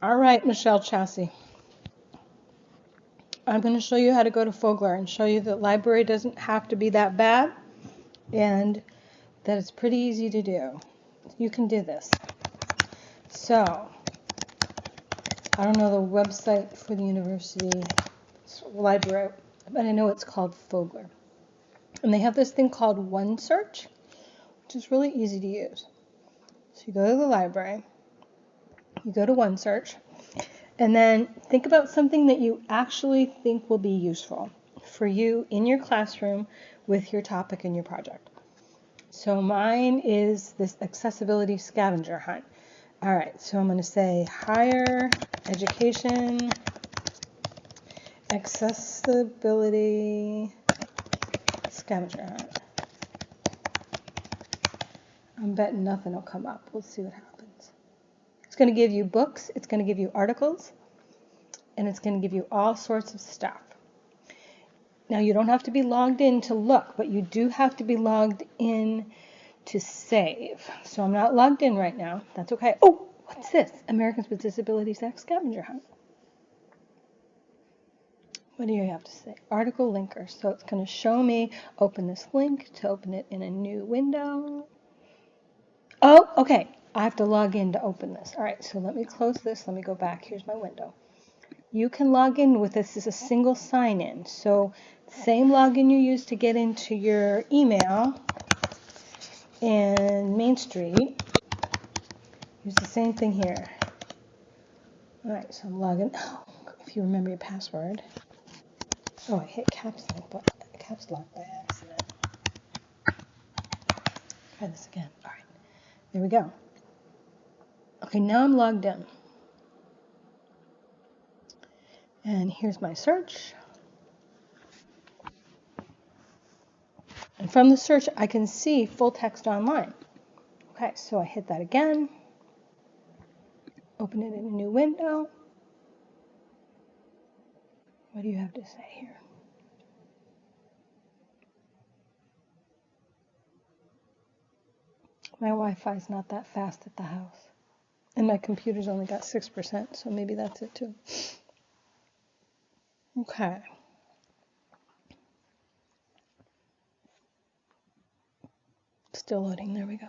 All right, Michelle Chassie. I'm going to show you how to go to Fogler and show you that library doesn't have to be that bad and that it's pretty easy to do. You can do this. So, I don't know the website for the university library, but I know it's called Fogler. And they have this thing called One Search, which is really easy to use. So you go to the library, you go to One Search, and then think about something that you actually think will be useful for you in your classroom with your topic and your project. So mine is this accessibility scavenger hunt. All right, so I'm going to say higher education accessibility scavenger hunt. I'm betting nothing will come up. We'll see what happens. It's going to give you books, it's going to give you articles, and it's going to give you all sorts of stuff. Now, you don't have to be logged in to look, but you do have to be logged in to save. So I'm not logged in right now. That's okay. Oh, what's this? Americans with Disabilities Act scavenger hunt. What do you have to say? Article linker. So it's going to show me, open this link to open it in a new window. Oh, okay. I have to log in to open this. All right, so let me close this. Let me go back. Here's my window. You can log in with this as a single sign-in. So same login you use to get into your email and Main Street, use the same thing here. All right, so I'm logging. Oh, if you remember your password. Oh, I hit caps lock by accident. Try this again. All right, there we go. Okay, now I'm logged in. And here's my search. And from the search, I can see full text online. Okay, so I hit that again. Open it in a new window. What do you have to say here? My Wi-Fi is not that fast at the house. And my computer's only got 6%, so maybe that's it too. Okay. Still loading. There we go.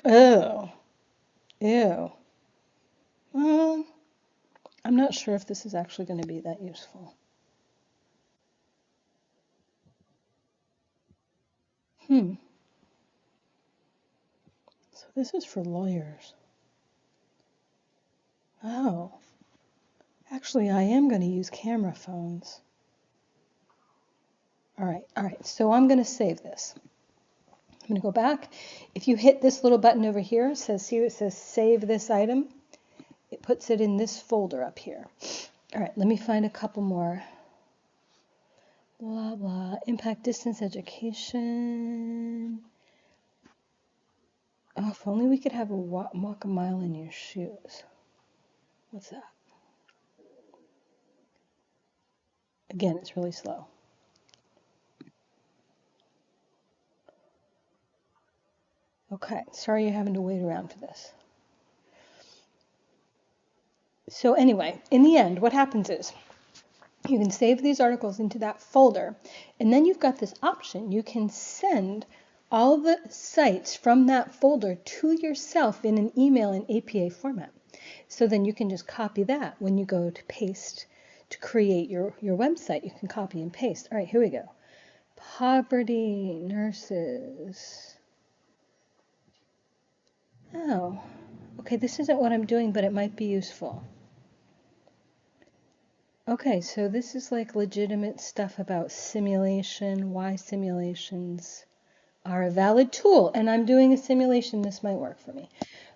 Oh. Ew. I'm not sure if this is actually going to be that useful. So this is for lawyers. Oh. Actually, I am going to use camera phones. All right. So I'm going to save this. I'm going to go back. If you hit this little button over here, it says save this item. It puts it in this folder up here. All right, let me find a couple more. Blah, blah. Impact distance education. Oh, if only we could have a walk a mile in your shoes. What's that? Again, it's really slow. Okay, sorry you're having to wait around for this. So anyway, in the end, what happens is you can save these articles into that folder, and then you've got this option. You can send all the sites from that folder to yourself in an email in APA format. So then you can just copy that when you go to paste to create your website. You can copy and paste. All right, here we go. Poverty, nurses. Oh, okay, this isn't what I'm doing, but it might be useful. Okay, so this is like legitimate stuff about simulation, why simulations are a valid tool, and I'm doing a simulation. This might work for me.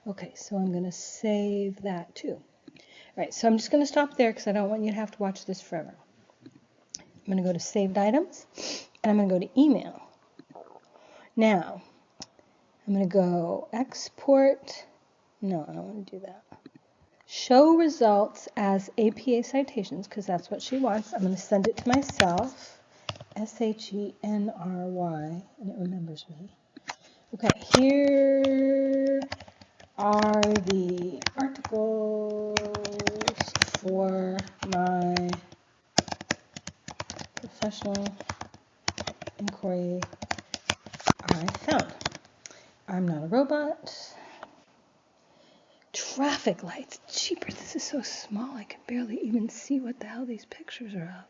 Okay, so I'm going to save that too. All right, so I'm just going to stop there because I don't want you to have to watch this forever. I'm going to go to saved items, and I'm going to go to email. Now, I'm going to go export. No, I don't want to do that. Show results as APA citations, because that's what she wants. I'm going to send it to myself, SHENRY, and it remembers me. Okay, here are the articles. articles for my professional inquiry I found. I'm not a robot. Traffic lights. Jeepers, this is so small I can barely even see what the hell these pictures are of.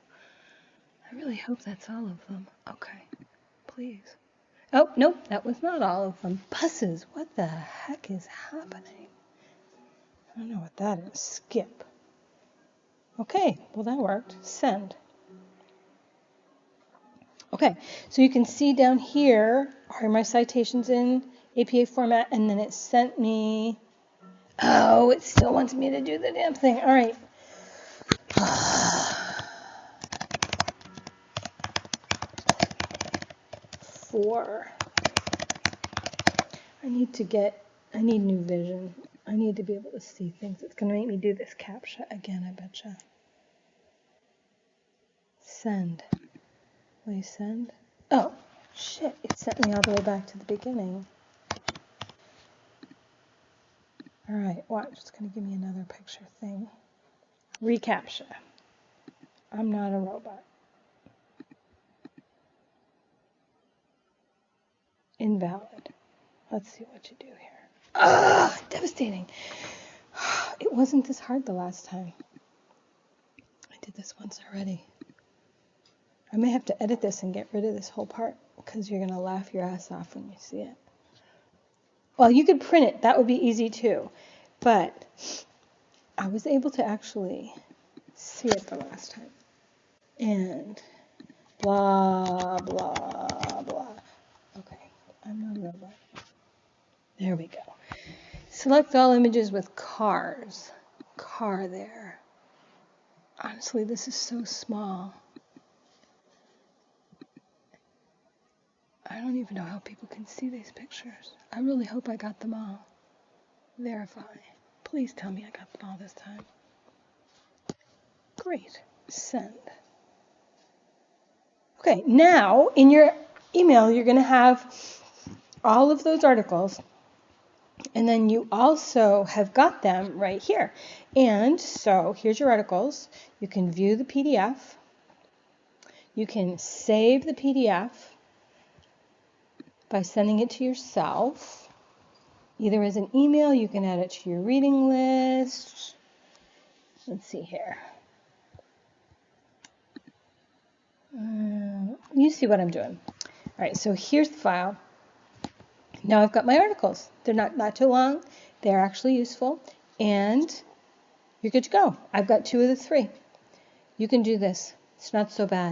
I really hope that's all of them. Okay, please. Oh, nope, that was not all of them. Buses. What the heck is happening? I don't know what that is. Skip. Okay, well that worked. Send. Okay, so you can see down here are my citations in APA format, and then it sent me, oh, it still wants me to do the damn thing. All right. Four. I need new vision. I need to be able to see things. It's going to make me do this CAPTCHA again, I betcha. Send. Will you send? Oh, shit. It sent me all the way back to the beginning. All right, watch. It's going to give me another picture thing. ReCAPTCHA. I'm not a robot. Invalid. Let's see what you do here. Ah, devastating. It wasn't this hard the last time. I did this once already. I may have to edit this and get rid of this whole part because you're going to laugh your ass off when you see it. Well, you could print it. That would be easy too. But I was able to actually see it the last time. And blah, blah, blah. Okay, I'm not a robot. There we go. Select all images with cars. Car there. Honestly, this is so small. I don't even know how people can see these pictures. I really hope I got them all. Verify. Please tell me I got them all this time. Great. Send. Okay, now in your email, you're going to have all of those articles. And then you also have got them right here. And so here's your articles. You can view the PDF. You can save the PDF by sending it to yourself. Either as an email, you can add it to your reading list. Let's see here. You see what I'm doing. All right, so here's the file. Now I've got my articles. They're not too long. They're actually useful. And you're good to go. I've got 2 of the 3. You can do this. It's not so bad.